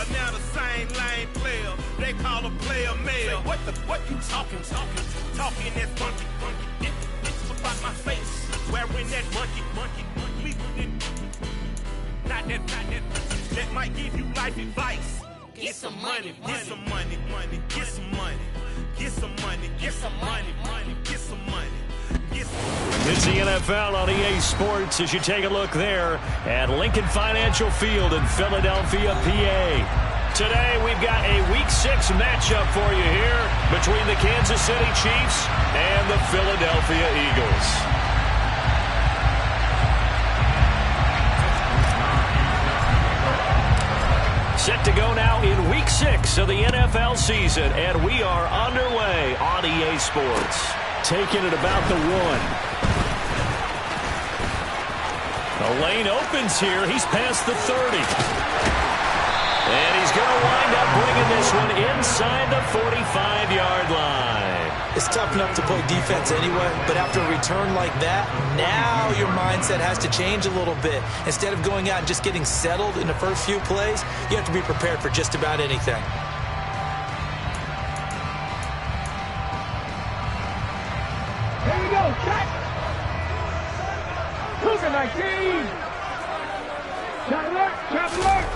player, now the same lame player. They call a player male. What you talking? Talking that funky. It's about my face. Wearing that monkey. Not that. That might give you life advice. Get some money. Get some money. Get some money. Get some money. Get some money. Get some money. It's the NFL on EA Sports as you take a look there at Lincoln Financial Field in Philadelphia, PA. Today we've got a Week 6 matchup for you here between the Kansas City Chiefs and the Philadelphia Eagles. Set to go now in Week 6 of the NFL season, and we are underway on EA Sports. Taking it about the 1. The lane opens here. He's past the 30. And he's going to wind up bringing this one inside the 45-yard line. It's tough enough to play defense anyway, but after a return like that, now your mindset has to change a little bit. Instead of going out and just getting settled in the first few plays, you have to be prepared for just about anything. Here we go, check! Cougar 19! Chop alert!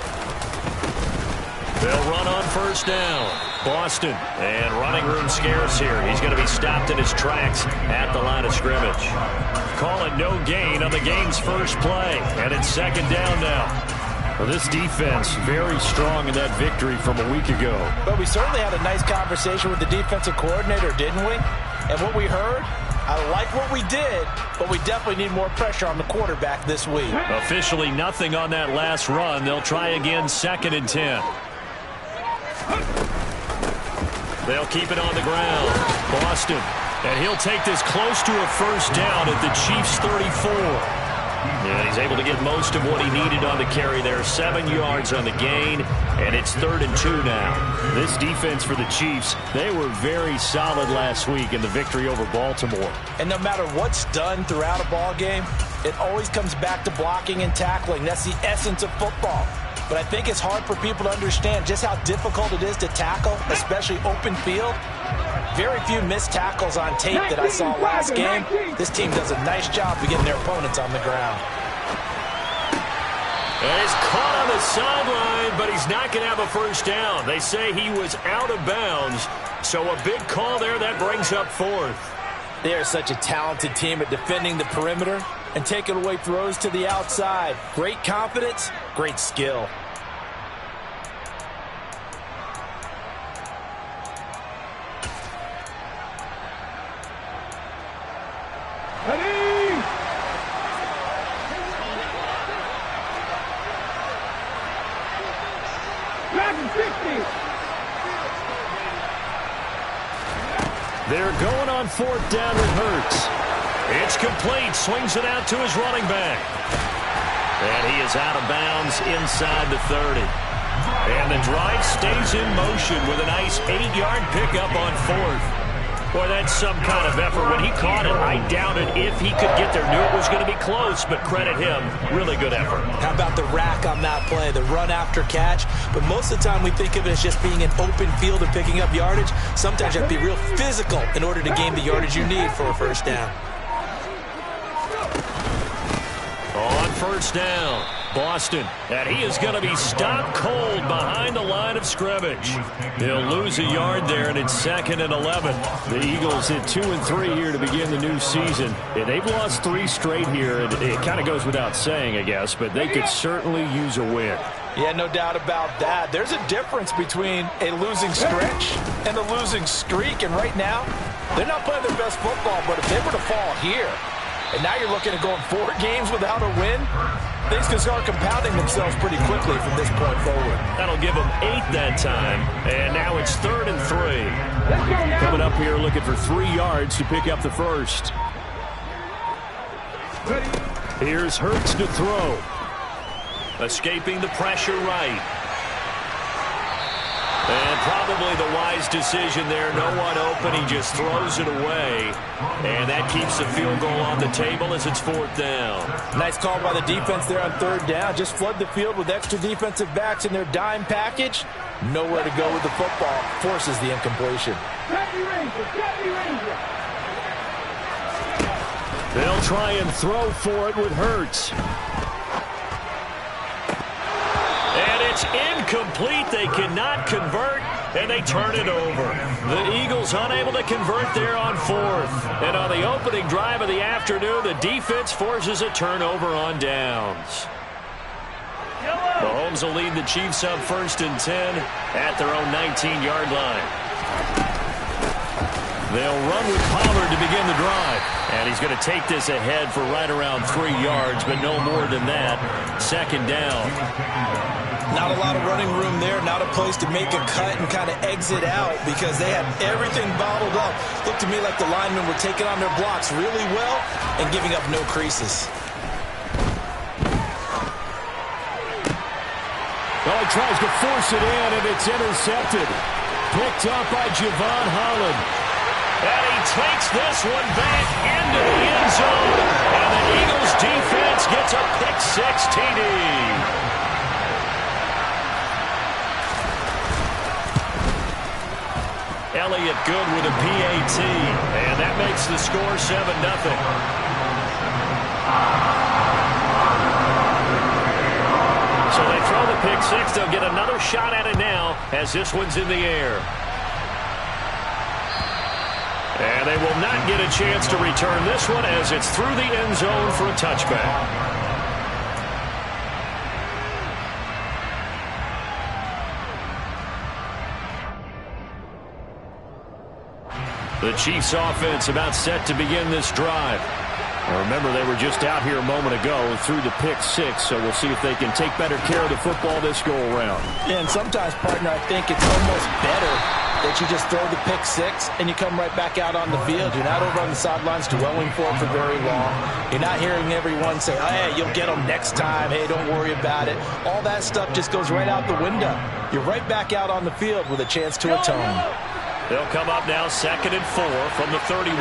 They'll run on first down. Boston, and running room scarce here. He's going to be stopped in his tracks at the line of scrimmage. Call it no gain on the game's first play, and it's second down now. Well, this defense very strong in that victory from a week ago. But we certainly had a nice conversation with the defensive coordinator, didn't we? And what we heard, I like what we did, but we definitely need more pressure on the quarterback this week. Officially nothing on that last run. They'll try again, 2nd and 10. They'll keep it on the ground. Boston, and he'll take this close to a first down at the Chiefs' 34. And he's able to get most of what he needed on the carry there. 7 yards on the gain, and it's 3rd and 2 now. This defense for the Chiefs, they were very solid last week in the victory over Baltimore. And no matter what's done throughout a ball game, it always comes back to blocking and tackling. That's the essence of football. But I think it's hard for people to understand just how difficult it is to tackle, especially open field. Very few missed tackles on tape that I saw last game. This team does a nice job of getting their opponents on the ground. And he's caught on the sideline, but he's not going to have a first down. They say he was out of bounds, so a big call there. That brings up 4th. They are such a talented team at defending the perimeter and taking away throws to the outside. Great confidence, great skill. Ready! Dragon 50! They're going on 4th down with Hurts. It's complete. Swings it out to his running back. And he is out of bounds inside the 30. And the drive stays in motion with a nice 8-yard pickup on 4th. Boy, that's some kind of effort. When he caught it, I doubted if he could get there. Knew it was going to be close, but credit him. Really good effort. How about the rack on that play, the run after catch? But most of the time we think of it as just being an open field and picking up yardage. Sometimes you have to be real physical in order to gain the yardage you need for a first down. On first down, Boston, and he is going to be stopped cold behind the line of scrimmage. He'll lose a yard there, and it's 2nd and 11. The Eagles hit 2 and 3 here to begin the new season. And they've lost 3 straight here, and it kind of goes without saying, I guess, but they could certainly use a win. Yeah, no doubt about that. There's a difference between a losing stretch and a losing streak, and right now, they're not playing their best football, but if they were to fall here, and now you're looking at going 4 games without a win, things can start compounding themselves pretty quickly from this point forward. That'll give them 8 that time, and now it's 3rd and 3. Coming up here looking for 3 yards to pick up the first. Here's Hurts to throw. Escaping the pressure right. And probably the wise decision there. No one open. He just throws it away. And that keeps the field goal on the table as it's 4th down. Nice call by the defense there on 3rd down. Just flood the field with extra defensive backs in their dime package. Nowhere to go with the football. Forces the incompletion. They'll try and throw for it with Hurts. And it's incomplete. They cannot convert, and they turn it over. The Eagles unable to convert there on 4th. And on the opening drive of the afternoon, the defense forces a turnover on downs. Mahomes will lead the Chiefs up 1st and 10 at their own 19-yard line. They'll run with Pollard to begin the drive. And he's going to take this ahead for right around 3 yards, but no more than that. 2nd down. Not a lot of running room there. Not a place to make a cut and kind of exit out because they had everything bottled up. Looked to me like the linemen were taking on their blocks really well and giving up no creases. Oh, he tries to force it in, and it's intercepted. Picked up by Javon Holland. And he takes this one back into the end zone. And the Eagles defense gets a pick-6 TD. Elliott good with a PAT. And that makes the score 7-0. So they throw the pick-6. They'll get another shot at it now as this one's in the air. And they will not get a chance to return this one as it's through the end zone for a touchback. The Chiefs offense about set to begin this drive. Now remember, they were just out here a moment ago through the pick-6, so we'll see if they can take better care of the football this go-around. Yeah, and sometimes, partner, I think it's almost better that you just throw the pick-6 and you come right back out on the field. You're not over on the sidelines dwelling for it for very long. You're not hearing everyone say, oh, hey, you'll get them next time. Hey, don't worry about it. All that stuff just goes right out the window. You're right back out on the field with a chance to atone. They'll come up now 2nd and 4 from the 31.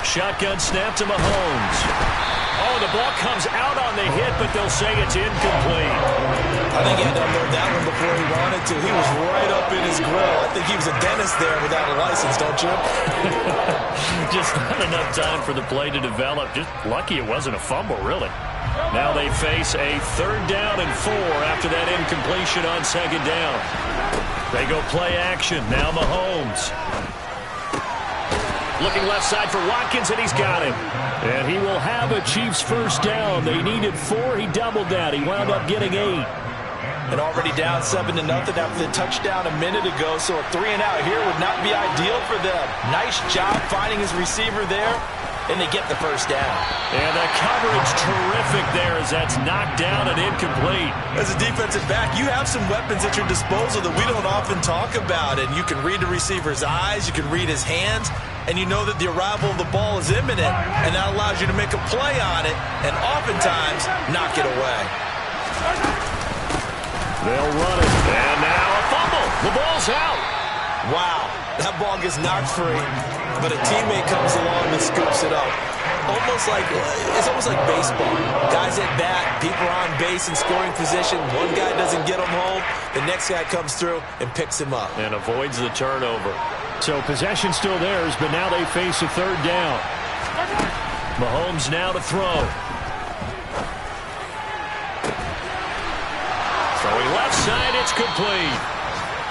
Shotgun snap to Mahomes. Oh, the ball comes out on the hit, but they'll say it's incomplete. I think he had to unload that one before he wanted to. He was right up in his grill. I think he was a dentist there without a license, don't you? Just not enough time for the play to develop. Just lucky it wasn't a fumble, really. Now they face a 3rd down and 4 after that incompletion on 2nd down. They go play action. Now Mahomes. Looking left side for Watkins, and he's got him. And he will have a Chiefs 1st down. They needed 4. He doubled that. He wound up getting 8. And already down 7-0 after the touchdown a minute ago, so a 3-and-out here would not be ideal for them. Nice job finding his receiver there, and they get the 1st down. And the coverage terrific there as that's knocked down and incomplete. As a defensive back, you have some weapons at your disposal that we don't often talk about. And you can read the receiver's eyes, you can read his hands, and you know that the arrival of the ball is imminent, and that allows you to make a play on it and oftentimes knock it away. They'll run it. And now a fumble. The ball's out. Wow, that ball gets knocked free, but a teammate comes along and scoops it up. It's almost like baseball. Guys at bat, people are on base in scoring position. One guy doesn't get him home. The next guy comes through and picks him up. And avoids the turnover. So possession still theirs, but now they face a 3rd down. Mahomes now to throw. Throwing left side, it's complete.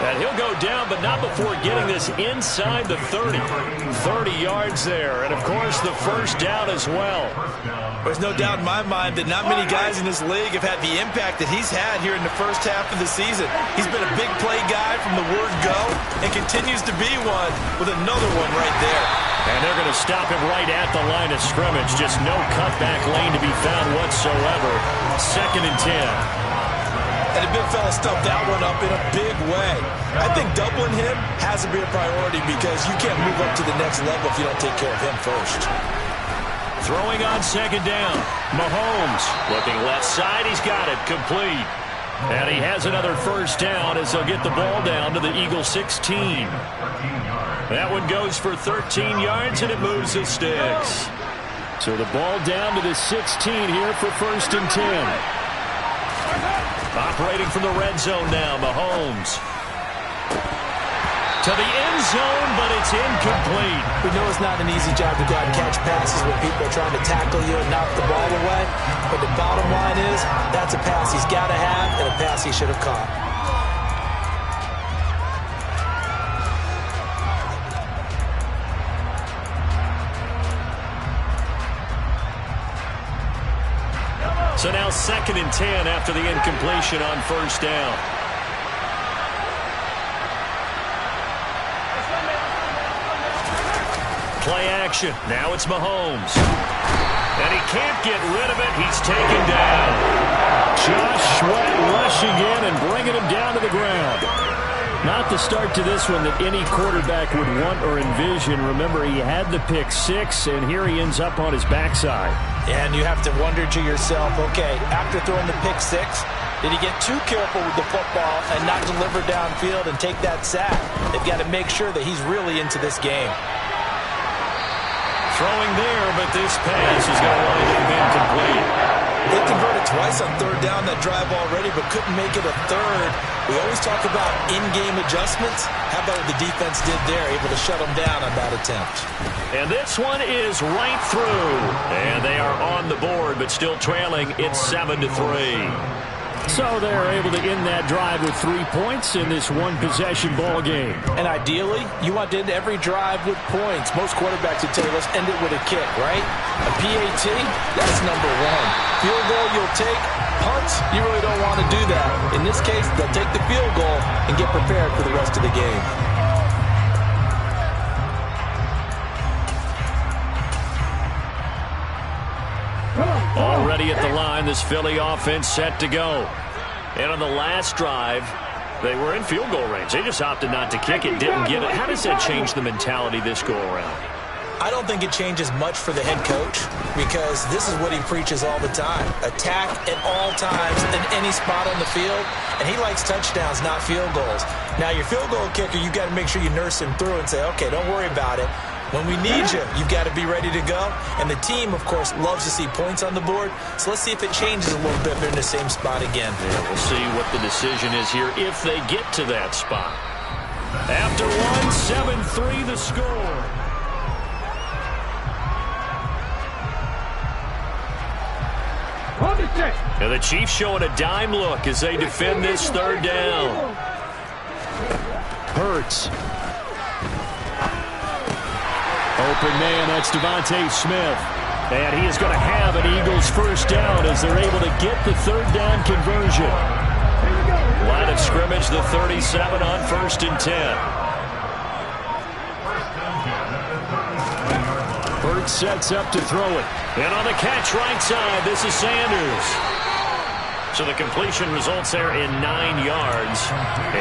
And he'll go down, but not before getting this inside the 30. 30 yards there, and of course the 1st down as well. There's no doubt in my mind that not many guys in this league have had the impact that he's had here in the 1st half of the season. He's been a big play guy from the word go and continues to be one with another one right there. And they're going to stop him right at the line of scrimmage. Just no cutback lane to be found whatsoever. 2nd and 10. And the big fella stuffed that one up in a big way. I think doubling him has to be a priority because you can't move up to the next level if you don't take care of him first. Throwing on second down. Mahomes looking left side. He's got it. Complete. And he has another first down as they'll get the ball down to the Eagles 16. That one goes for 13 yards, and it moves the sticks. So the ball down to the 16 here for 1st and 10. Operating from the red zone now, Mahomes. To the end zone, but it's incomplete. We know it's not an easy job to go out and catch passes when people are trying to tackle you and knock the ball away. But the bottom line is, that's a pass he's got to have and a pass he should have caught. So now 2nd and 10 after the incompletion on 1st down. Play action. Now it's Mahomes. And he can't get rid of it. He's taken down. Josh Sweat rushing in and bringing him down to the ground. Not the start to this one that any quarterback would want or envision. Remember, he had the pick 6, and here he ends up on his backside. And you have to wonder to yourself, okay, after throwing the pick 6, did he get too careful with the football and not deliver downfield and take that sack? They've got to make sure that he's really into this game. Throwing there, but this pass is going to wind up incomplete. They converted twice on 3rd down that drive already, but couldn't make it a 3rd. We always talk about in-game adjustments. How about what the defense did there, able to shut them down on that attempt? And this one is right through. And they are on the board, but still trailing. It's 7-3. So they're able to end that drive with 3 points in this one-possession ball game. And ideally, you want to end every drive with points. Most quarterbacks would tell you, let's end it with a kick, right? A PAT, that's number 1. Field goal you'll take. Punts, you really don't want to do that. In this case, they'll take the field goal and get prepared for the rest of the game. Already at the line, this Philly offense set to go. And on the last drive, they were in field goal range. They just opted not to kick it, didn't get it. How does that change the mentality this go-around? I don't think it changes much for the head coach because this is what he preaches all the time. Attack at all times in any spot on the field, and he likes touchdowns, not field goals. Now, your field goal kicker, you've got to make sure you nurse him through and say, okay, don't worry about it. When we need you, you've got to be ready to go. And the team, of course, loves to see points on the board. So let's see if it changes a little bit if they're in the same spot again. Yeah, we'll see what the decision is here if they get to that spot. After one, 7-3 the score. And the Chiefs showing a dime look as they defend this 3rd down. Hurts. Open man, that's Devontae Smith. And he is going to have an Eagles first down as they're able to get the 3rd down conversion. Line of scrimmage, the 37 on 1st and 10. Hurts sets up to throw it. And on the catch right side, this is Sanders. So the completion results there in 9 yards.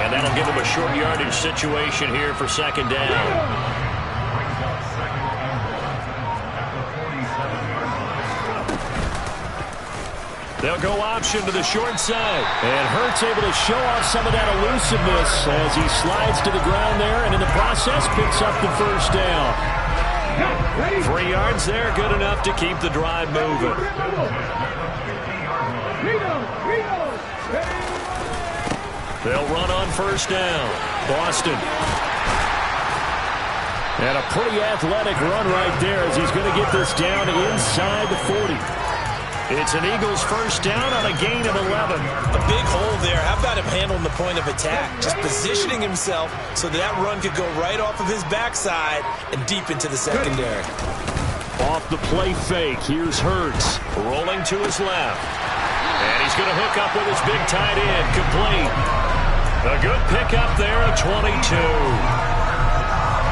And that'll give them a short yardage situation here for 2nd down. They'll go option to the short side. And Hurts able to show off some of that elusiveness as he slides to the ground there and in the process picks up the first down. 3 yards there, good enough to keep the drive moving. They'll run on first down. Boston. And a pretty athletic run right there as he's going to get this down inside the 40. It's an Eagles first down on a gain of 11. A big hole there. How about him handling the point of attack? Just positioning himself so that run could go right off of his backside and deep into the secondary. Off the play fake, here's Hurts. Rolling to his left. And he's going to hook up with his big tight end. Complete. A good pickup there, a 22.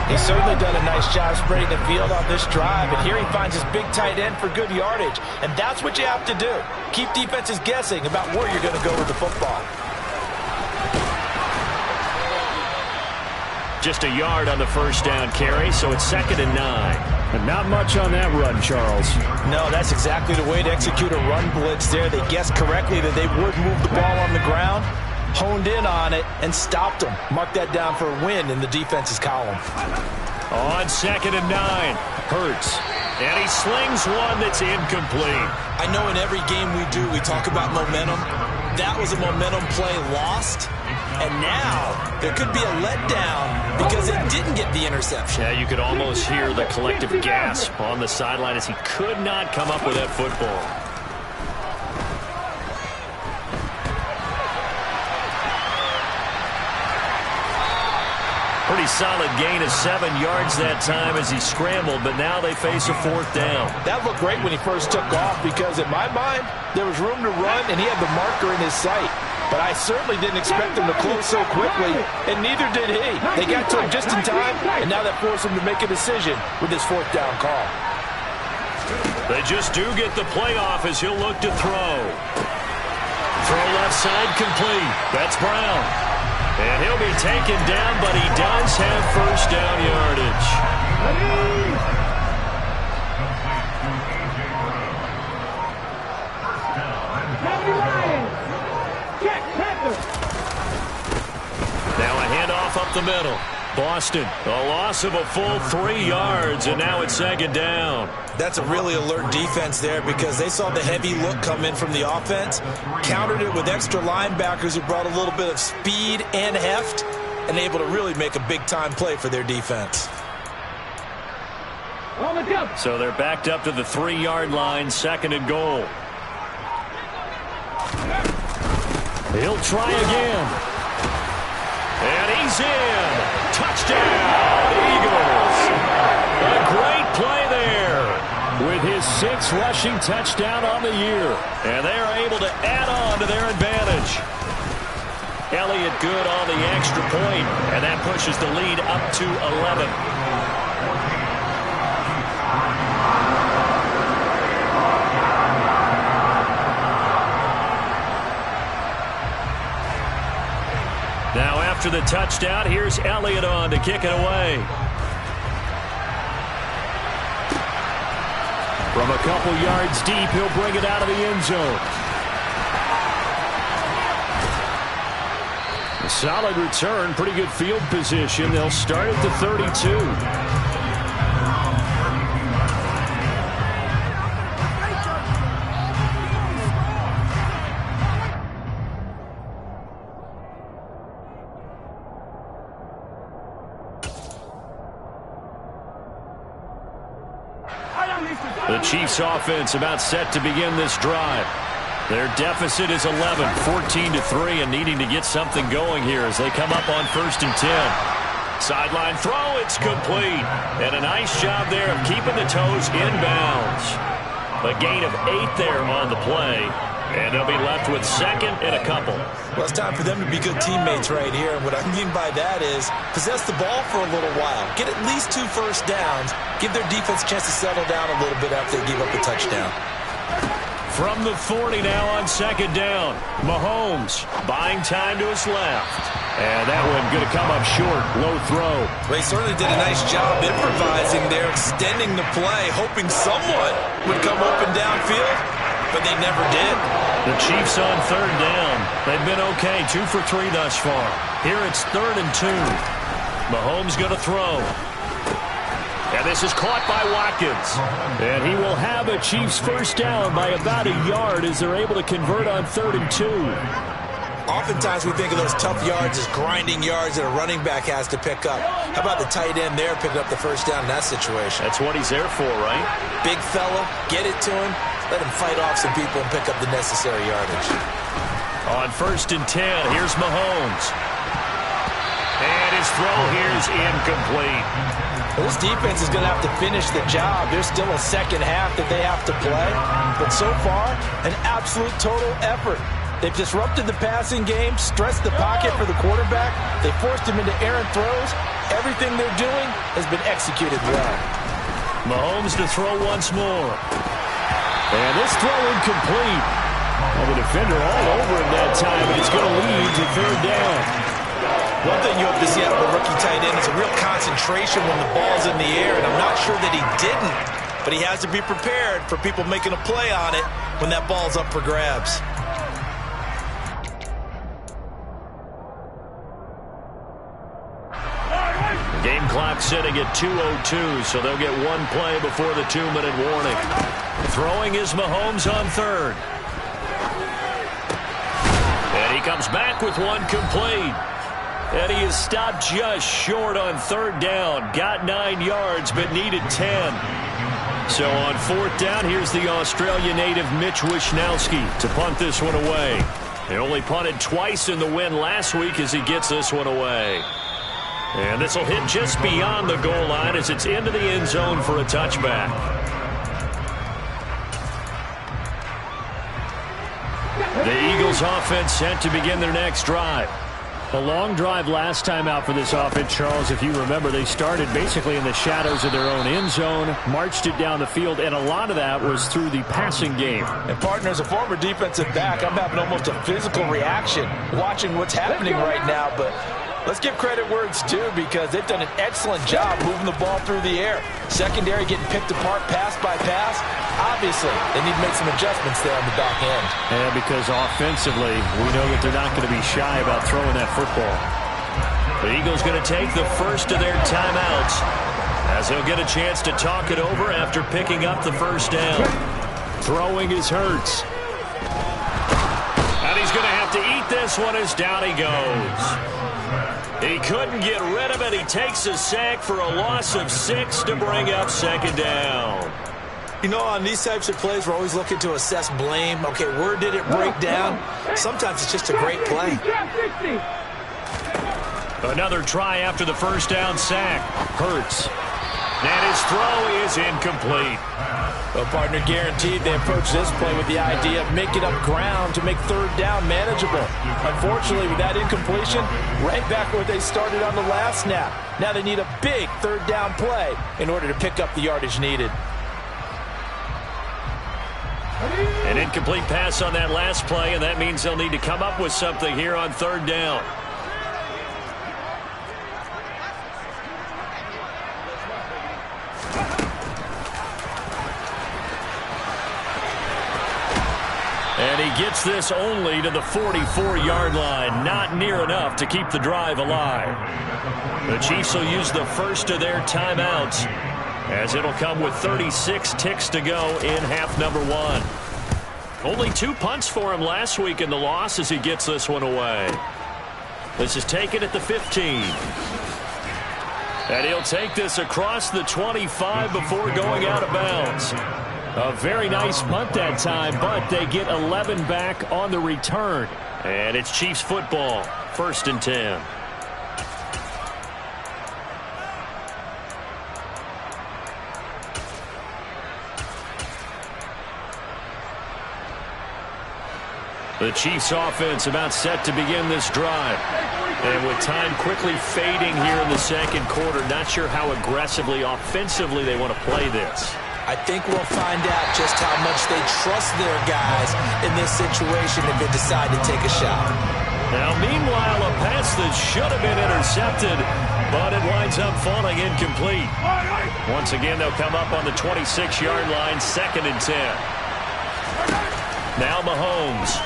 He's certainly done a nice job spreading the field on this drive, and here he finds his big tight end for good yardage. And that's what you have to do. Keep defenses guessing about where you're going to go with the football. Just a yard on the first down carry, so it's 2nd and 9. And not much on that run, Charles. No, that's exactly the way to execute a run blitz there. They guessed correctly that they would move the ball on the ground, honed in on it, and stopped them. Mark that down for a win in the defense's column. On 2nd and 9, Hurts. And he slings one that's incomplete. I know in every game we do, we talk about momentum. That was a momentum play lost. And now there could be a letdown because they didn't get the interception. Yeah, you could almost hear the collective gasp on the sideline as he could not come up with that football. Pretty solid gain of 7 yards that time as he scrambled, but now they face a 4th down. That looked great when he first took off because in my mind, there was room to run and he had the marker in his sight. But I certainly didn't expect him to close so quickly, and neither did he. They got to him just in time, and now that forced him to make a decision with his 4th down call. They just do get the playoff as he'll look to throw. Throw left side complete. That's Brown. And he'll be taken down, but he does have 1st down yardage. Now a handoff up the middle. Boston, a loss of a full 3 yards, and now it's 2nd down. That's a really alert defense there because they saw the heavy look come in from the offense, countered it with extra linebackers who brought a little bit of speed and heft, and able to really make a big-time play for their defense. So they're backed up to the 3-yard line, 2nd and goal. He'll try again. And he's in. Touchdown, Eagles. A great play there with his 6th rushing touchdown on the year. And they're able to add on to their advantage. Elliott good on the extra point, and that pushes the lead up to 11. Now after the touchdown, here's Elliott on to kick it away. From a couple yards deep, he'll bring it out of the end zone. A solid return, pretty good field position. They'll start at the 32. The Chiefs offense about set to begin this drive. Their deficit is 11, 14-3, and needing to get something going here as they come up on 1st and 10. Sideline throw, it's complete. And a nice job there of keeping the toes inbounds. A gain of 8 there on the play. And they'll be left with 2nd and a couple. Well, it's time for them to be good teammates right here. And what I mean by that is possess the ball for a little while. Get at least 2 first downs. Give their defense a chance to settle down a little bit after they give up a touchdown. From the 40 now on 2nd down. Mahomes buying time to his left. And that one going to come up short. Low throw. Well, he certainly did a nice job improvising there, extending the play, hoping someone would come open downfield, but they never did. The Chiefs on 3rd down. They've been okay, 2 for 3 thus far. Here it's 3rd and 2. Mahomes going to throw. And this is caught by Watkins. And he will have a Chiefs 1st down by about a yard as they're able to convert on 3rd and 2. Oftentimes we think of those tough yards as grinding yards that a running back has to pick up. How about the tight end there picking up the 1st down in that situation? That's what he's there for, right? Big fella, get it to him, let him fight off some people and pick up the necessary yardage. On 1st and 10, here's Mahomes. And his throw here is incomplete. Well, this defense is going to have to finish the job. There's still a 2nd half that they have to play. But so far, an absolute total effort. They've disrupted the passing game, stressed the pocket for the quarterback. They forced him into errant throws. Everything they're doing has been executed well. Mahomes to throw once more. And this throw incomplete. Well, the defender all over him that time, and it's going to lead to 3rd down. One thing you hope to see out of a rookie tight end is a real concentration when the ball's in the air, and I'm not sure that he didn't, but he has to be prepared for people making a play on it when that ball's up for grabs. Game clock sitting at 2:02, so they'll get one play before the 2-minute warning. Throwing is Mahomes on third. And he comes back with one complete. And he is stopped just short on third down. Got 9 yards, but needed 10. So on fourth down, here's the Australia native Mitch Wishnowsky to punt this one away. He only punted twice in the win last week as he gets this one away. And this will hit just beyond the goal line as it's into the end zone for a touchback. The Eagles offense set to begin their next drive. A long drive last time out for this offense, Charles. If you remember, they started basically in the shadows of their own end zone, marched it down the field, and a lot of that was through the passing game. And, partner, as a former defensive back, I'm having almost a physical reaction watching what's happening right now, but let's give credit where it's due because they've done an excellent job moving the ball through the air. Secondary getting picked apart pass by pass. Obviously, they need to make some adjustments there on the back end. Yeah, because offensively, we know that they're not going to be shy about throwing that football. The Eagles going to take the first of their timeouts as he'll get a chance to talk it over after picking up the first down. Throwing is Hurts. And he's going to have to eat this one as down he goes. He couldn't get rid of it. He takes a sack for a loss of 6 to bring up second down. You know, on these types of plays, we're always looking to assess blame. Okay, where did it break down? Sometimes it's just a great play. Another try after the first down sack. Hurts. And his throw is incomplete. Well, partner, guaranteed they approach this play with the idea of making up ground to make third down manageable. Unfortunately, with that incompletion, right back where they started on the last snap. Now they need a big third down play in order to pick up the yardage needed. An incomplete pass on that last play, and that means they'll need to come up with something here on third down. And he gets this only to the 44-yard line. Not near enough to keep the drive alive. The Chiefs will use the first of their timeouts as it'll come with 36 ticks to go in half number 1. Only 2 punts for him last week in the loss as he gets this one away. This is taken at the 15. And he'll take this across the 25 before going out of bounds. A very nice punt that time, but they get 11 back on the return. And it's Chiefs football, 1st and 10. The Chiefs offense about set to begin this drive. And with time quickly fading here in the second quarter, not sure how aggressively, offensively they want to play this. I think we'll find out just how much they trust their guys in this situation if they decide to take a shot. Now, meanwhile, a pass that should have been intercepted, but it winds up falling incomplete. Once again, they'll come up on the 26-yard line, 2nd and 10. Now Mahomes.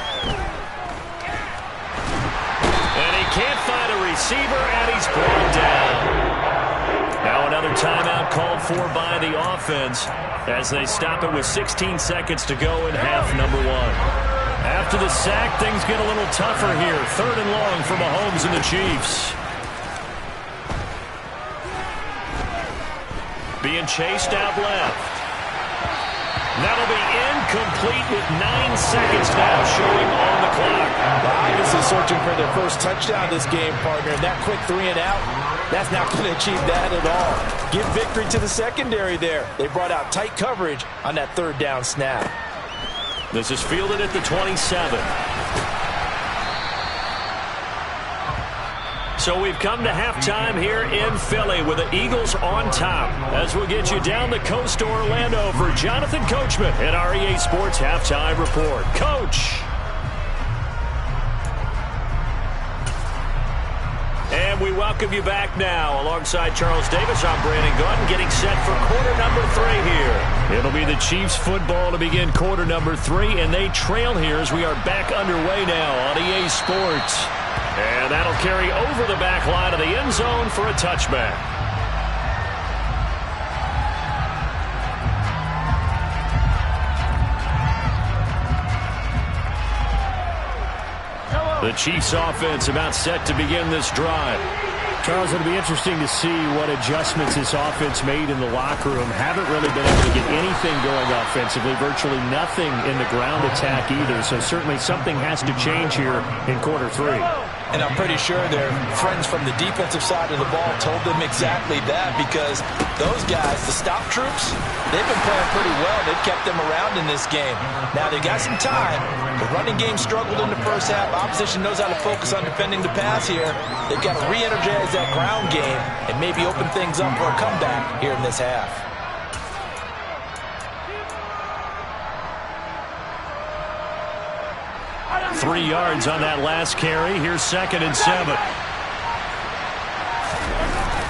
And he can't find a receiver, and he's brought down. Now another timeout called for by the offense as they stop it with 16 seconds to go in half number 1. After the sack, things get a little tougher here. 3rd and long for Mahomes and the Chiefs. Being chased out left. That'll be incomplete with 9 seconds now showing on the clock. Obviously searching for their first touchdown this game, partner. And that quick 3 and out, that's not going to achieve that at all. Give victory to the secondary there. They brought out tight coverage on that 3rd down snap. This is fielded at the 27. So we've come to halftime here in Philly with the Eagles on top. As we'll get you down the coast to Orlando for Jonathan Coachman at our EA Sports Halftime Report. Coach. And we welcome you back now. Alongside Charles Davis, I'm Brandon Gordon, getting set for quarter number 3 here. It'll be the Chiefs football to begin quarter number 3, and they trail here as we are back underway now on EA Sports. And that'll carry over the back line of the end zone for a touchback. The Chiefs offense about set to begin this drive. Charles, it'll be interesting to see what adjustments this offense made in the locker room. Haven't really been able to get anything going offensively, virtually nothing in the ground attack either. So certainly something has to change here in quarter 3. And I'm pretty sure their friends from the defensive side of the ball told them exactly that, because those guys, the stop troops, they've been playing pretty well. They've kept them around in this game. Now, they got some time. The running game struggled in the first half. Opposition knows how to focus on defending the pass here. They've got to re-energize that ground game and maybe open things up for a comeback here in this half. Three yards on that last carry. Here's 2nd and 7.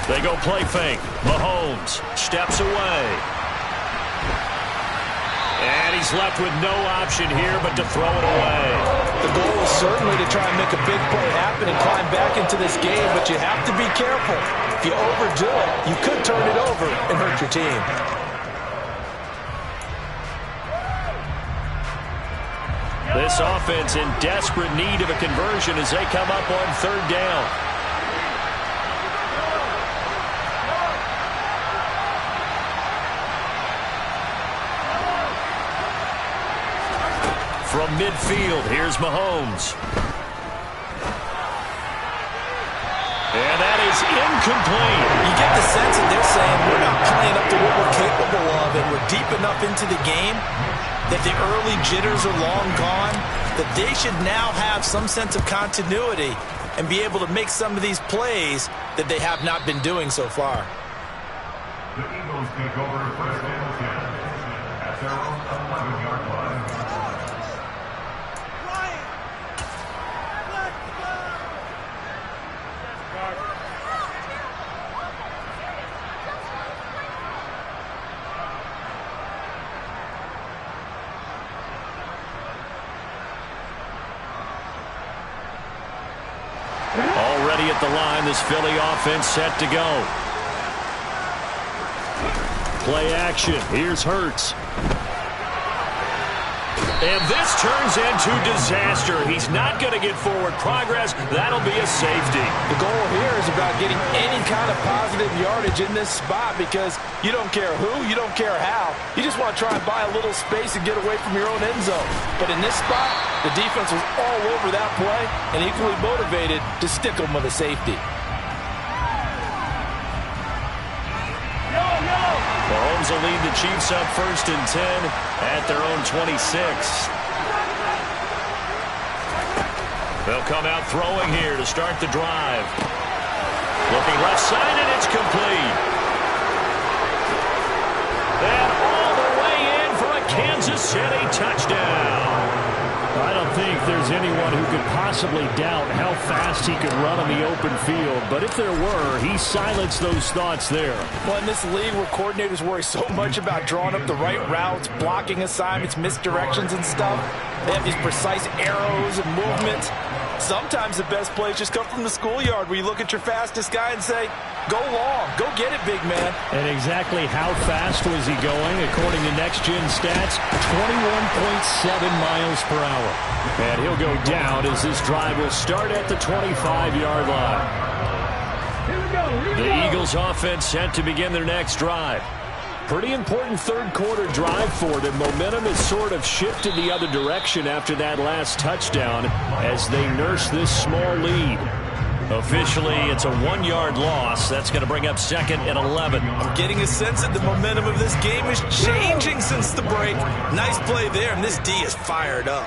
They go play fake. Mahomes steps away. And he's left with no option here but to throw it away. The goal is certainly to try and make a big play happen and climb back into this game, but you have to be careful. If you overdo it, you could turn it over and hurt your team. This offense in desperate need of a conversion as they come up on 3rd down. From midfield, here's Mahomes. And that is incomplete. You get the sense that they're saying we're not playing up to what we're capable of, and we're deep enough into the game that the early jitters are long gone, that they should now have some sense of continuity and be able to make some of these plays that they have not been doing so far. The Eagles take over 1st and 10 at their own 11-yard line. Already at the line, this Philly offense set to go. Play action. Here's Hurts. And this turns into disaster. He's not going to get forward progress. That'll be a safety. The goal here is about getting any kind of positive yardage in this spot, because you don't care who, you don't care how. You just want to try and buy a little space and get away from your own end zone. But in this spot, the defense was all over that play and equally motivated to stick them with a safety. Mahomes will lead the Chiefs up 1st and 10 at their own 26. They'll come out throwing here to start the drive. Looking left side, and it's complete. And all the way in for a Kansas City touchdown. I don't think there's anyone who could possibly doubt how fast he could run on the open field. But if there were, he silenced those thoughts there. Well, in this league where coordinators worry so much about drawing up the right routes, blocking assignments, misdirections and stuff, they have these precise arrows and movements. Sometimes the best plays just come from the schoolyard, where you look at your fastest guy and say, go long, go get it, big man. And exactly how fast was he going? According to Next Gen Stats, 21.7 miles per hour. And he'll go down as this drive will start at the 25-yard line. The Eagles offense set to begin their next drive. Pretty important 3rd quarter drive for them. Momentum has sort of shifted the other direction after that last touchdown as they nurse this small lead. Officially, it's a 1-yard loss. That's going to bring up 2nd and 11. I'm getting a sense that the momentum of this game is changing since the break. Nice play there, and this D is fired up.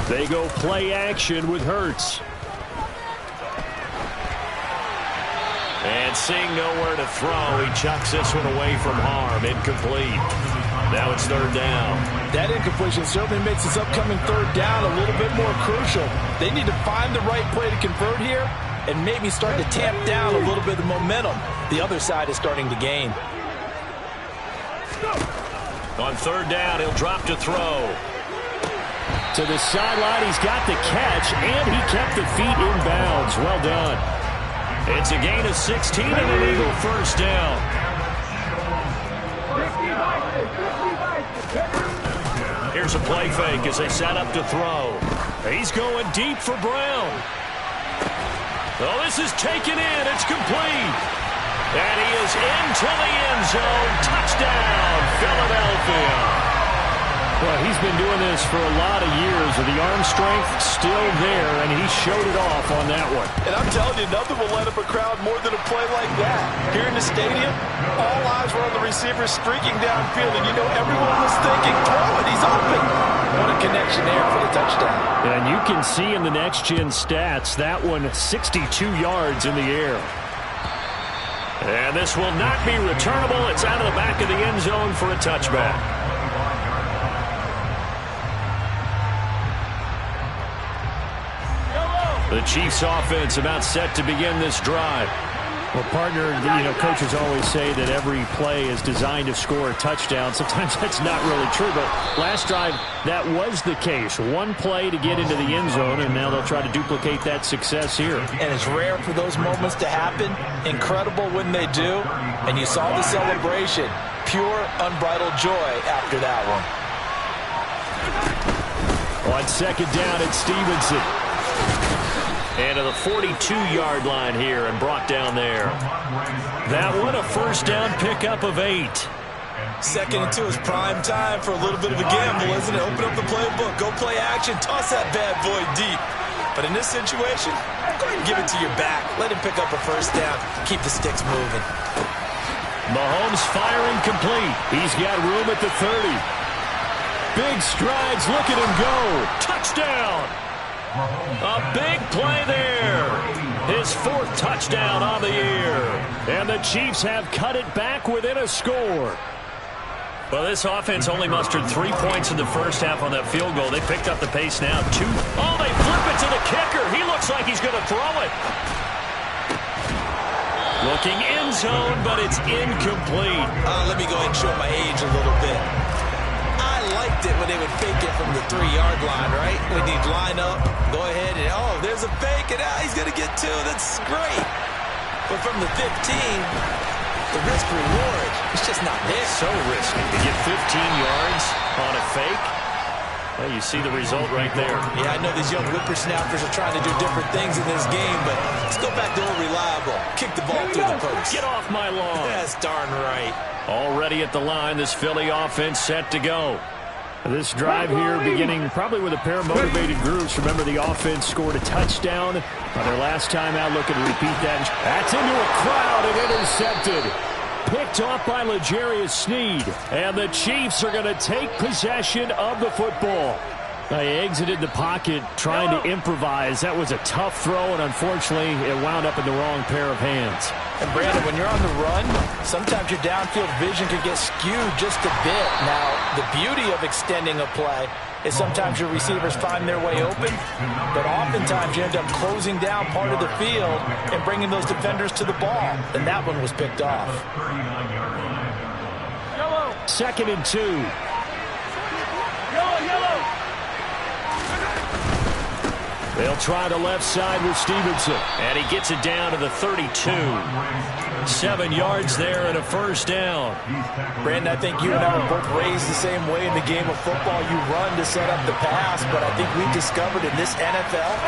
They go play action with Hurts. And seeing nowhere to throw, he chucks this one away from harm. Incomplete. Now it's third down. That incompletion certainly makes this upcoming third down a little bit more crucial. They need to find the right play to convert here and maybe start to tamp down a little bit of momentum the other side is starting to gain. On third down, he'll drop to throw. To the sideline, he's got the catch, and he kept the feet in bounds. Well done. It's a gain of 16 and an Eagle first down. Here's a play fake as they set up to throw. He's going deep for Brown. Oh, this is taken in. It's complete. And he is into the end zone. Touchdown, Philadelphia. Well, he's been doing this for a lot of years with the arm strength still there, and he showed it off on that one. And I'm telling you, nothing will light up a crowd more than a play like that. Here in the stadium, all eyes were on the receiver streaking downfield, and you know everyone was thinking, throw it, he's open. What a connection there for the touchdown. And you can see in the next-gen stats, that one 62 yards in the air. And this will not be returnable. It's out of the back of the end zone for a touchback. The Chiefs offense about set to begin this drive. Well, partner, coaches always say that every play is designed to score a touchdown. Sometimes that's not really true, but last drive, that was the case. One play to get into the end zone, and now they'll try to duplicate that success here. And it's rare for those moments to happen. Incredible when they do. And you saw the celebration. Pure, unbridled joy after that one. On second down, it's Stevenson. And to the 42-yard line here and brought down there. That one, a first down pickup of 8. Second and 2 is prime time for a little bit of a gamble, isn't it? Open up the playbook, go play action, toss that bad boy deep. But in this situation, go ahead and give it to your back. Let him pick up a first down. Keep the sticks moving. Mahomes firing complete. He's got room at the 30. Big strides. Look at him go. Touchdown. A big play there. His 4th touchdown on the year. And the Chiefs have cut it back within a score. Well, this offense only mustered 3 points in the first half on that field goal. They picked up the pace now. 2. Oh, they flip it to the kicker. He looks like he's going to throw it. Looking end zone, but it's incomplete. Let me go ahead and show my age a little bit. I liked it when they would fake it from the 3-yard line, right? When you'd line up, go ahead and, oh, there's a fake, and he's going to get 2. That's great. But from the 15, the risk-reward, it's just not there. So risky to get 15 yards on a fake. Well, you see the result right there. Yeah, I know these young whippersnappers are trying to do different things in this game, but let's go back to old reliable. Kick the ball through the post. Get off my lawn. That's darn right. Already at the line, this Philly offense set to go. This drive here beginning probably with a pair of motivated groups. Remember, the offense scored a touchdown on their last time out. Looking to repeat that. That's into a crowd and intercepted. Picked off by L'Jarius Sneed. And the Chiefs are going to take possession of the football. They exited the pocket trying to improvise. That was a tough throw, and unfortunately, it wound up in the wrong pair of hands. And Brandon, when you're on the run, sometimes your downfield vision can get skewed just a bit. Now, the beauty of extending a play is sometimes your receivers find their way open, but oftentimes you end up closing down part of the field and bringing those defenders to the ball. And that one was picked off. 2nd and 2. They'll try the left side with Stevenson. And he gets it down to the 32. 7 yards there and a first down. Brandon, I think you and I were both raised the same way in the game of football. You run to set up the pass, but I think we discovered in this NFL,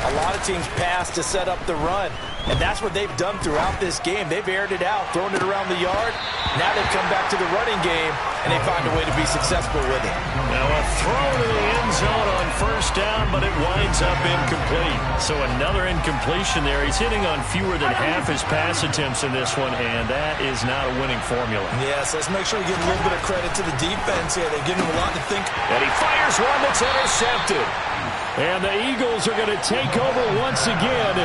a lot of teams pass to set up the run. And that's what they've done throughout this game. They've aired it out, thrown it around the yard. Now they've come back to the running game, and they find a way to be successful with it. Now a throw to the end zone on first down, but it winds up incomplete. So another incompletion there. He's hitting on fewer than half his pass attempts in this one, and that is not a winning formula. Yes, let's make sure we give a little bit of credit to the defense here. They've given him a lot to think. And he fires one that's intercepted. And the Eagles are going to take over once again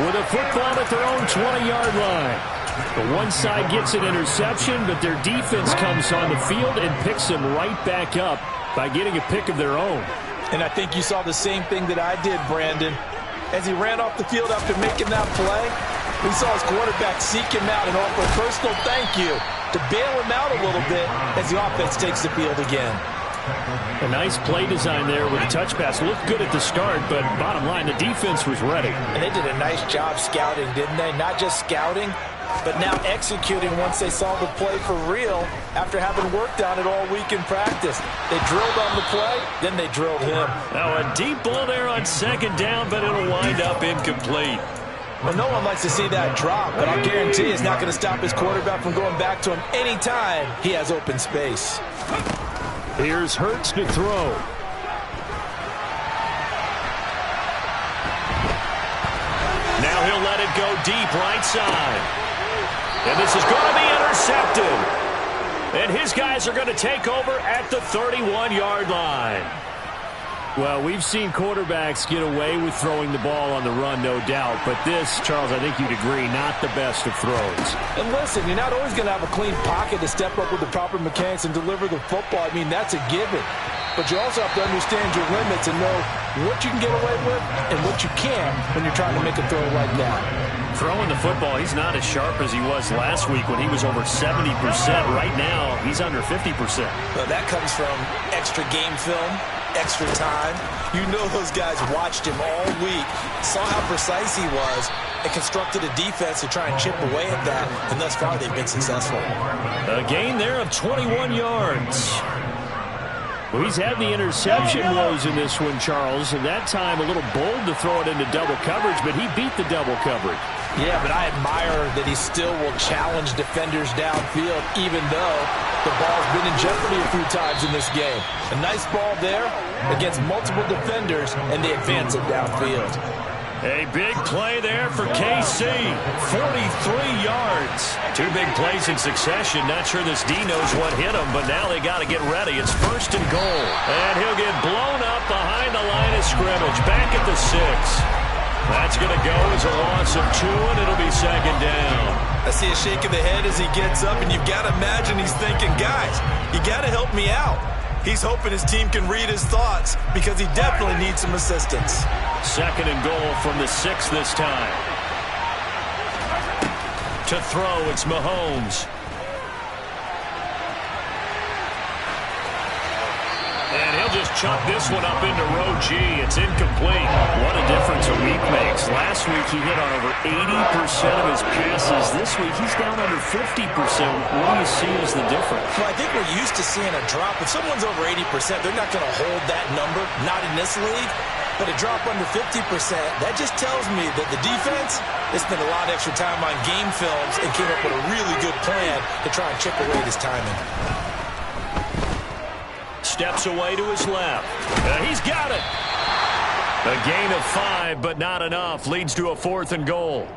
with a football at their own 20-yard line. The one side gets an interception, but their defense comes on the field and picks them right back up by getting a pick of their own. And I think you saw the same thing that I did, Brandon. As he ran off the field after making that play, we saw his quarterback seek him out and offer a personal thank you to bail him out a little bit as the offense takes the field again. A nice play design there with a touch pass. Looked good at the start, but bottom line, the defense was ready. And they did a nice job scouting, didn't they? Not just scouting, but now executing once they saw the play for real after having worked on it all week in practice. They drilled on the play, then they drilled him. Now a deep ball there on second down, but it'll wind up incomplete. Well, no one likes to see that drop, but I'll guarantee it's not going to stop his quarterback from going back to him anytime he has open space. Here's Hurts to throw. Now he'll let it go deep right side. And this is going to be intercepted. And his guys are going to take over at the 31-yard line. Well, we've seen quarterbacks get away with throwing the ball on the run, no doubt. But this, Charles, I think you'd agree, not the best of throws. And listen, you're not always going to have a clean pocket to step up with the proper mechanics and deliver the football. I mean, that's a given. But you also have to understand your limits and know what you can get away with and what you can't when you're trying to make a throw like that. Throwing the football, he's not as sharp as he was last week when he was over 70%. Right now, he's under 50%. Well, that comes from extra game film, extra time. You know those guys watched him all week, saw how precise he was, and constructed a defense to try and chip away at that, and thus far they've been successful. A gain there of 21 yards. Well, he's had the interception woes in this one, Charles, and that time a little bold to throw it into double coverage, but he beat the double coverage. Yeah, but I admire that he still will challenge defenders downfield, even though the ball's been in jeopardy a few times in this game. A nice ball there against multiple defenders, and they advance it downfield. A big play there for KC. 43 yards. Two big plays in succession. Not sure this D knows what hit him, but now they got to get ready. It's 1st and goal. And he'll get blown up behind the line of scrimmage. Back at the 6. That's going to go as a loss of 2, and it'll be 2nd down. I see a shake of the head as he gets up, and you've got to imagine he's thinking, guys, you got to help me out. He's hoping his team can read his thoughts because he definitely needs some assistance. 2nd and goal from the 6 this time. To throw, it's Mahomes. And he'll just chuck this one up into row G. It's incomplete. What a difference a week makes. Last week he hit on over 80% of his passes. This week he's down under 50%. What do you see as the difference? Well, I think we're used to seeing a drop. If someone's over 80%, they're not going to hold that number, not in this league. But a drop under 50%, that just tells me that the defense, they spent a lot of extra time on game films and came up with a really good plan to try and chip away this timing. Steps away to his left. He's got it. A gain of 5, but not enough. Leads to a 4th and goal.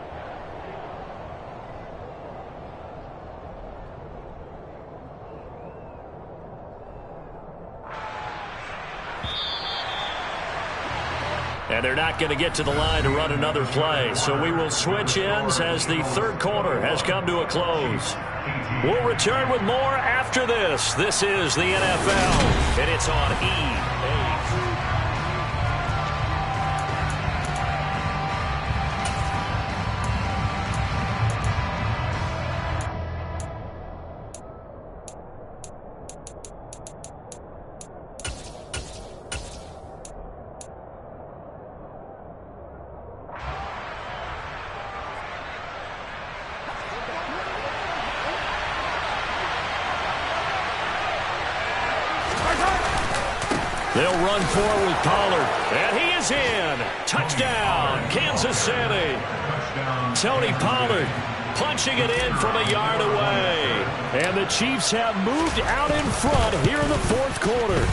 And they're not going to get to the line to run another play. So we will switch ends as the 3rd quarter has come to a close. We'll return with more after this. This is the NFL, and it's on EA. They'll run forward with Pollard, and he is in. Touchdown, Kansas City. Tony Pollard punching it in from a yard away. And the Chiefs have moved out in front here in the 4th quarter.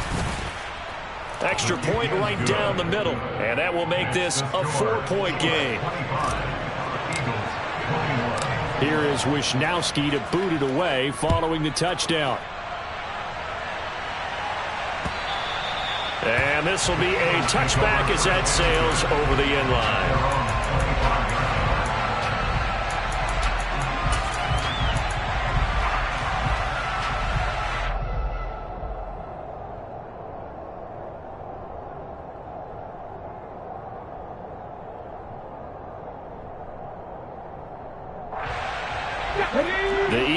Extra point right down the middle, and that will make this a 4-point game. Here is Wisnowski to boot it away following the touchdown. And this will be a touchback as that sails over the end line.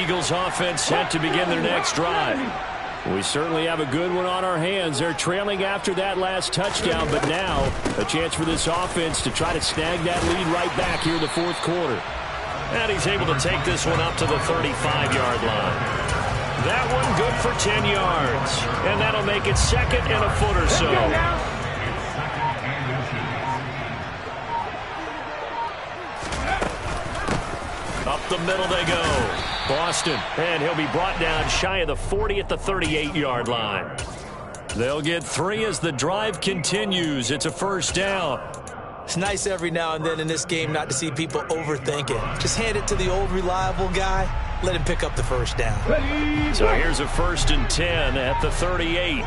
Eagles offense set to begin their next drive. We certainly have a good one on our hands. They're trailing after that last touchdown, but now a chance for this offense to try to snag that lead right back here in the fourth quarter. And he's able to take this one up to the 35-yard line. That one good for 10 yards. And that'll make it second and a foot or so. Up the middle they go. Boston, and he'll be brought down shy of the 40 at the 38-yard line. They'll get 3 as the drive continues. It's a first down. It's nice every now and then in this game not to see people overthinking. Just hand it to the old reliable guy. Let him pick up the first down. So here's a 1st and 10 at the 38.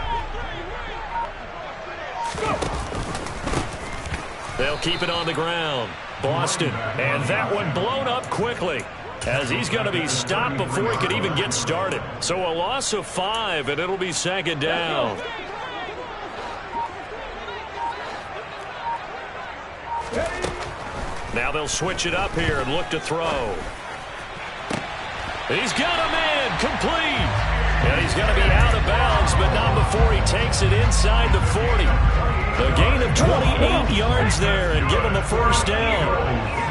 They'll keep it on the ground. Boston, and that one blown up quickly as he's going to be stopped before he could even get started. So a loss of 5, and it'll be second down. Now they'll switch it up here and look to throw. He's got a man complete. And he's going to be out of bounds, but not before he takes it inside the 40. The gain of 28 yards there and give him a first down.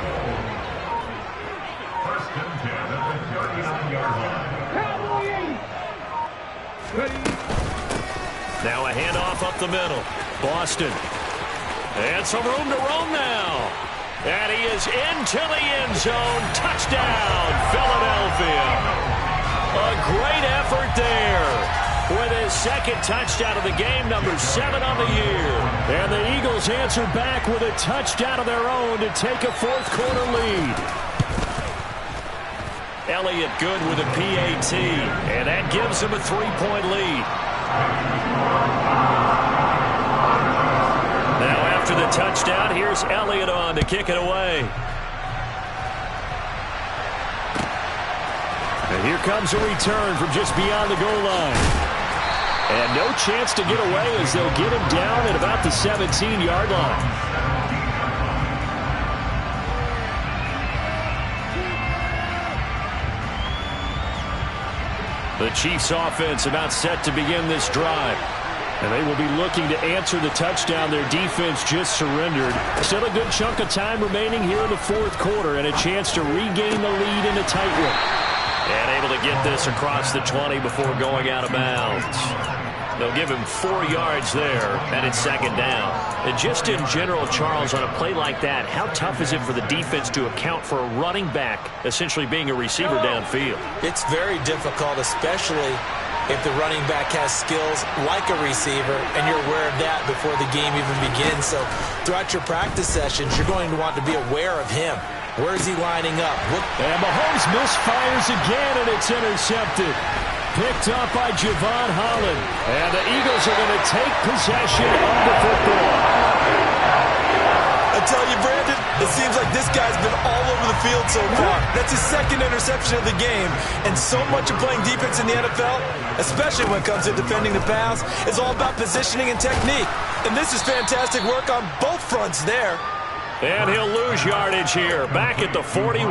Now a handoff up the middle. Boston. And some room to roam now. And he is into the end zone. Touchdown, Philadelphia. A great effort there with his second touchdown of the game, number 7 on the year. And the Eagles answer back with a touchdown of their own to take a fourth quarter lead. Elliott good with a PAT, and that gives him a 3-point lead. Now after the touchdown, here's Elliott on to kick it away. And here comes a return from just beyond the goal line. And no chance to get away as they'll get him down at about the 17-yard line. The Chiefs offense about set to begin this drive. And they will be looking to answer the touchdown their defense just surrendered. Still a good chunk of time remaining here in the fourth quarter and a chance to regain the lead in a tight one. And able to get this across the 20 before going out of bounds. They'll give him 4 yards there, and it's second down. And just in general, Charles, on a play like that, how tough is it for the defense to account for a running back essentially being a receiver downfield? It's very difficult, especially if the running back has skills like a receiver, and you're aware of that before the game even begins. So throughout your practice sessions, you're going to want to be aware of him. Where is he lining up? And Mahomes misfires again, and it's intercepted. Picked up by Javon Holland. And the Eagles are going to take possession of the football. I tell you, Brandon, it seems like this guy's been all over the field so far. That's his second interception of the game. And so much of playing defense in the NFL, especially when it comes to defending the pass, is all about positioning and technique. And this is fantastic work on both fronts there. And he'll lose yardage here, back at the 41.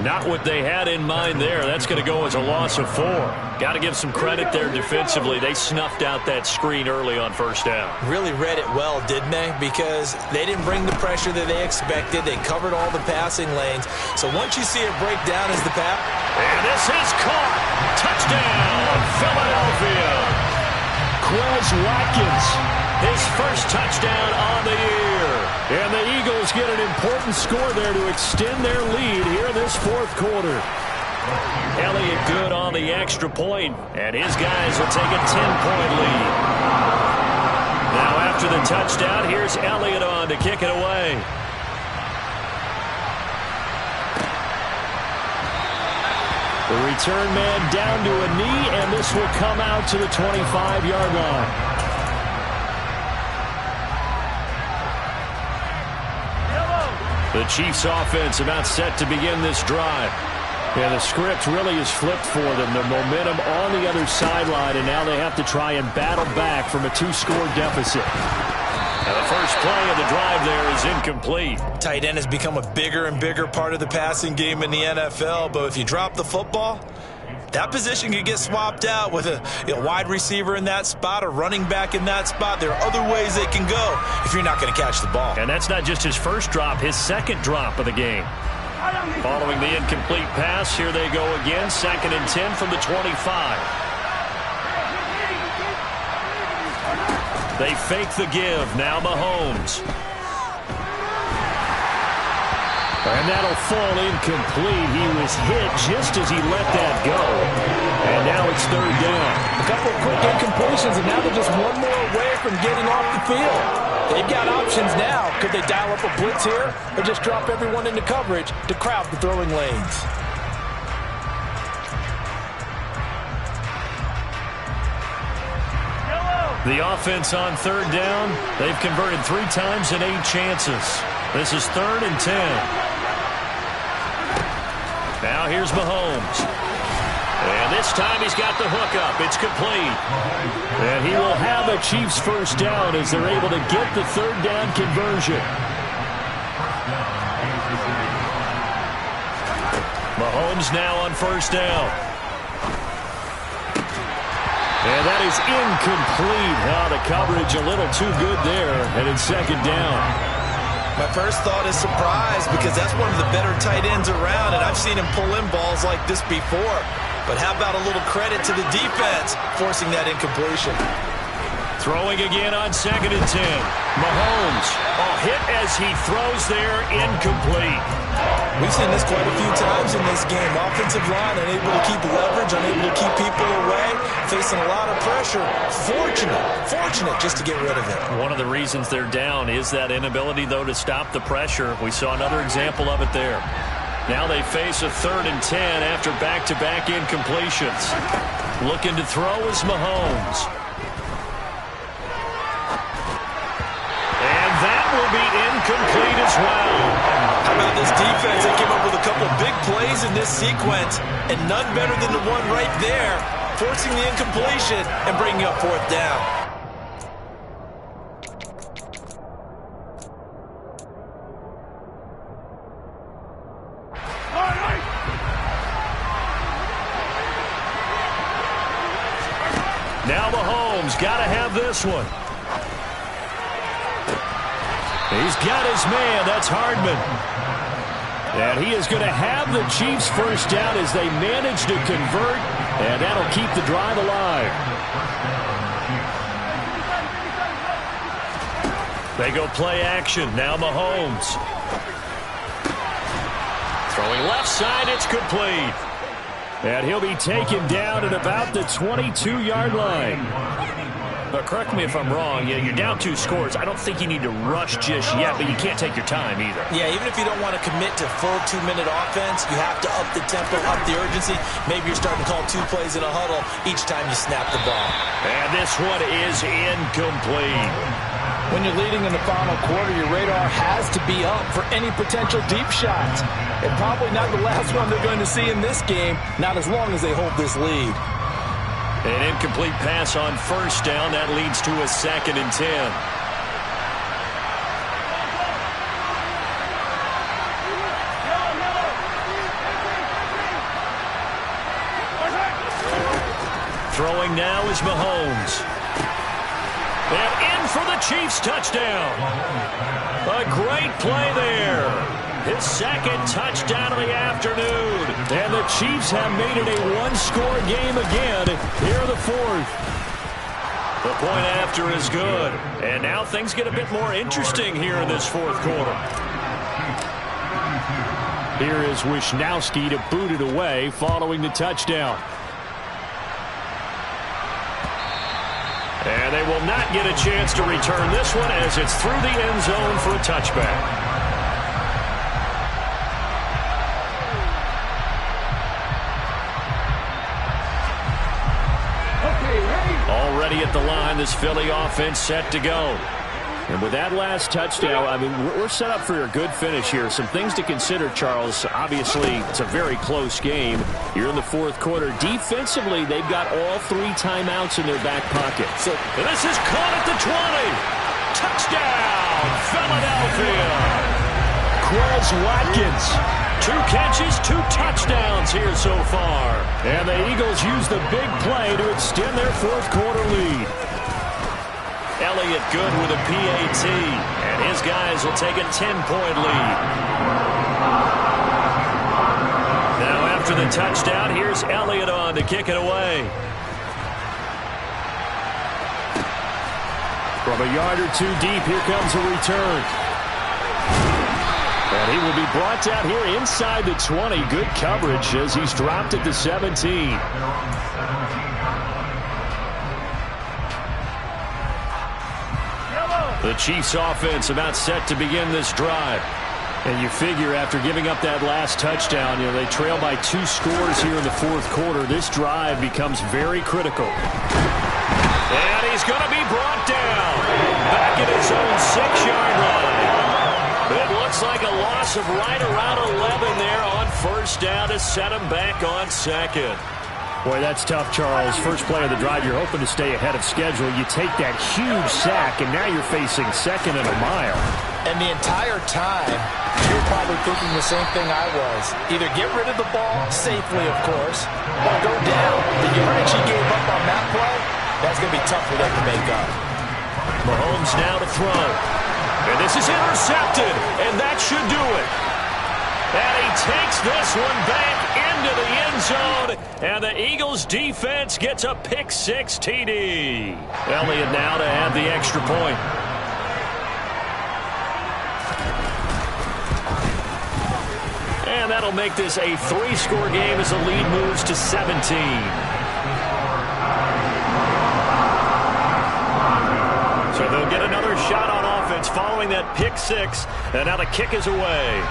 Not what they had in mind there. That's going to go as a loss of 4. Got to give some credit there defensively. They snuffed out that screen early on first down. Really read it well, didn't they? Because they didn't bring the pressure that they expected. They covered all the passing lanes. So once you see it break down as the pass. And this is caught. Touchdown, Philadelphia. Quez Watkins, his first touchdown on the year. And the Eagles get an important score there to extend their lead here in this fourth quarter. Elliott good on the extra point, and his guys will take a 10-point lead. Now after the touchdown, here's Elliott on to kick it away. The return man down to a knee, and this will come out to the 25-yard line. The Chiefs offense about set to begin this drive. And the script really is flipped for them. The momentum on the other sideline, and now they have to try and battle back from a 2-score deficit. And the first play of the drive there is incomplete. Tight end has become a bigger and bigger part of the passing game in the NFL, but if you drop the football, that position could get swapped out with a wide receiver in that spot, a running back in that spot. There are other ways they can go if you're not going to catch the ball. And that's not just his first drop, his second drop of the game. Following the incomplete pass, here they go again, 2nd and 10 from the 25. They fake the give. Now Mahomes. And that'll fall incomplete. He was hit just as he let that go. And now it's 3rd down. A couple of quick incompletions, and now they're just one more away from getting off the field. They've got options now. Could they dial up a blitz here or just drop everyone into coverage to crowd the throwing lanes? The offense on 3rd down, they've converted 3 times in 8 chances. This is 3rd and 10. Now here's Mahomes. And this time he's got the hook up. It's complete. And he will have a Chiefs first down as they're able to get the 3rd down conversion. Mahomes now on 1st down. And that is incomplete. Now the coverage a little too good there. And it's 2nd down. My first thought is surprise because that's one of the better tight ends around, and I've seen him pull in balls like this before. But how about a little credit to the defense forcing that incompletion? Throwing again on 2nd and 10. Mahomes, hit as he throws there, incomplete. We've seen this quite a few times in this game. Offensive line unable to keep leverage, unable to keep people away, facing a lot of pressure. Fortunate just to get rid of it. One of the reasons they're down is that inability, though, to stop the pressure. We saw another example of it there. Now they face a 3rd and 10 after back-to-back incompletions. Looking to throw is Mahomes. And that will be incomplete as well. How about this defense? They came up with a couple big plays in this sequence, and none better than the one right there, forcing the incompletion and bringing up 4th down. Now Mahomes got to have this one. He's got his man. That's Hardman. And he is going to have the Chiefs first down as they manage to convert, and that'll keep the drive alive. They go play action. Now Mahomes. Throwing left side, it's complete. And he'll be taken down at about the 22-yard line. But correct me if I'm wrong, you're down 2 scores. I don't think you need to rush just yet, but you can't take your time either. Yeah, even if you don't want to commit to full 2-minute offense, you have to up the tempo, up the urgency. Maybe you're starting to call 2 plays in a huddle each time you snap the ball. And this one is incomplete. When you're leading in the final quarter, your radar has to be up for any potential deep shots. And probably not the last one they're going to see in this game, not as long as they hold this lead. An incomplete pass on 1st down. That leads to a 2nd and 10. Throwing now is Mahomes. And in for the Chiefs touchdown. A great play there. His 2nd touchdown of the afternoon. And the Chiefs have made it a 1-score game again here in the 4th. The point after is good. And now things get a bit more interesting here in this 4th quarter. Here is Wisnowski to boot it away following the touchdown. And they will not get a chance to return this one as it's through the end zone for a touchback. Already at the line, this Philly offense set to go. And with that last touchdown, I mean, we're set up for a good finish here. Some things to consider, Charles. Obviously, it's a very close game. You're in the 4th quarter. Defensively, they've got all 3 timeouts in their back pocket. So this is caught at the 20. Touchdown, Philadelphia. Quez Watkins. 2 catches, 2 touchdowns here so far. And the Eagles use the big play to extend their fourth quarter lead. Elliott good with a PAT. And his guys will take a 10-point lead. Now after the touchdown, here's Elliott on to kick it away. From a yard or 2 deep, here comes a return. And he will be brought down here inside the 20. Good coverage as he's dropped at the 17. The Chiefs offense about set to begin this drive. And you figure after giving up that last touchdown, they trail by 2 scores here in the fourth quarter. This drive becomes very critical. And he's going to be brought down back at his own 6-yard line. It looks like a loss of right around 11 there on first down to set him back on second. Boy, that's tough, Charles. First play of the drive, you're hoping to stay ahead of schedule. You take that huge sack, and now you're facing second and a mile. And the entire time, you're probably thinking the same thing I was. Either get rid of the ball, safely, of course, or go down. The yardage he gave up on that play, that's going to be tough for them to make up. Mahomes now to throw. And this is intercepted, and that should do it. And he takes this one back into the end zone, and the Eagles defense gets a pick-6 TD. Elliott now to add the extra point. And that'll make this a 3-score game as the lead moves to 17. So they'll get another shot on offense following that pick-6, and now the kick is away.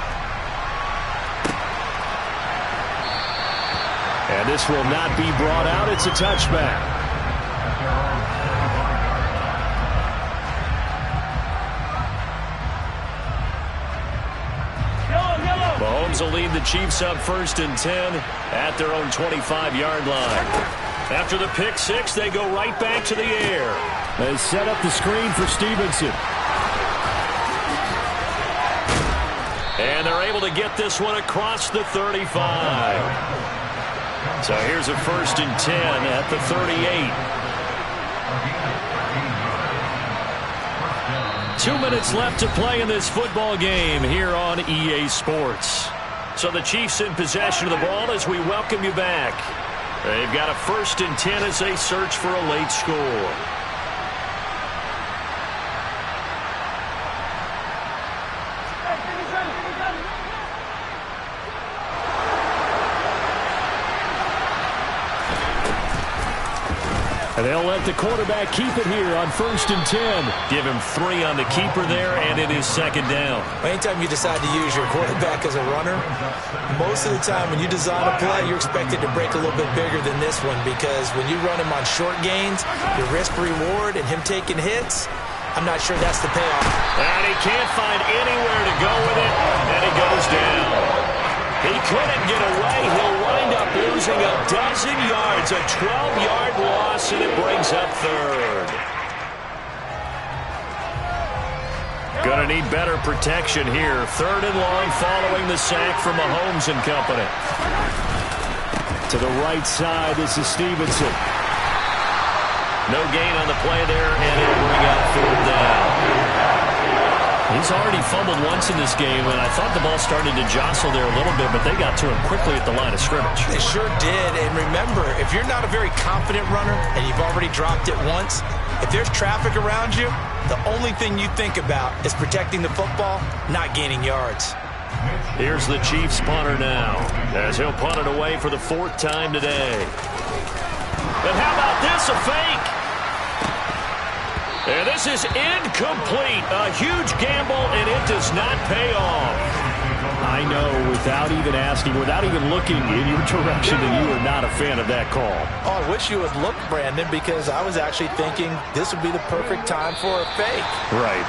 And this will not be brought out. It's a touchback. Mahomes will lead the Chiefs up 1st and 10 at their own 25-yard line. After the pick-6, they go right back to the air. They set up the screen for Stevenson. And they're able to get this one across the 35. So here's a 1st and 10 at the 38. 2 minutes left to play in this football game here on EA Sports. So the Chiefs in possession of the ball as we welcome you back. They've got a 1st and 10 as they search for a late score. And they'll let the quarterback keep it here on 1st and 10. Give him 3 on the keeper there, and it is 2nd down. Anytime you decide to use your quarterback as a runner, most of the time when you design a play, you're expected to break a little bit bigger than this one, because when you run him on short gains, your risk-reward and him taking hits, I'm not sure that's the payoff. And he can't find anywhere to go with it, and he goes down. He couldn't get away. He'll wind up losing a dozen yards, a 12-yard loss, and it brings up 3rd. Gonna need better protection here. 3rd and long following the sack from Mahomes and company. To the right side, this is Stevenson. No gain on the play there, and it'll bring out 4th down. He's already fumbled once in this game, and I thought the ball started to jostle there a little bit, but they got to him quickly at the line of scrimmage. They sure did, and remember, if you're not a very confident runner and you've already dropped it once, if there's traffic around you, the only thing you think about is protecting the football, not gaining yards. Here's the Chiefs punter now, as he'll punt it away for the 4th time today. And how about this, a fake? And this is incomplete. A huge gamble, and it does not pay off. I know, without even asking, without even looking in your direction, that you are not a fan of that call. Oh, I wish you would look, Brandon, because I was actually thinking this would be the perfect time for a fake. Right.